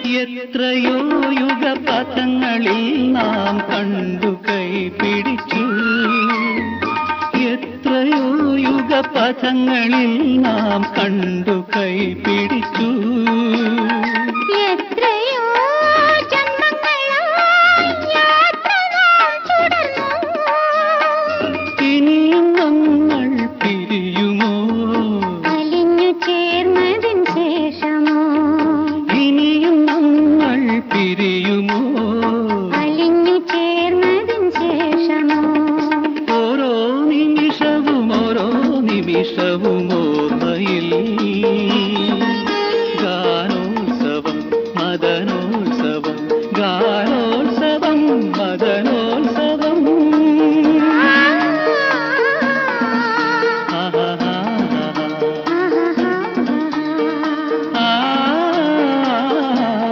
എത്രയോ യുഗപഥങ്ങളിൽ നാം കണ്ടു കൈപിടിച്ചു, എത്രയോ യുഗപഥങ്ങളിൽ നാം കണ്ടു കൈപിടിച്ചു. ഇനിയും നമ്മൾ പിരിയുമോ? അലിഞ്ഞു ചേർന്നതിൻ ശേഷമോ? ഇനിയും നമ്മൾ പിരിയുമോ? അലിഞ്ഞു ചേർന്നതിൻ ശേഷമോ? ഓരോ നിമിഷവും ഓർമ്മയിൽ ഗാനോത്സവം മദന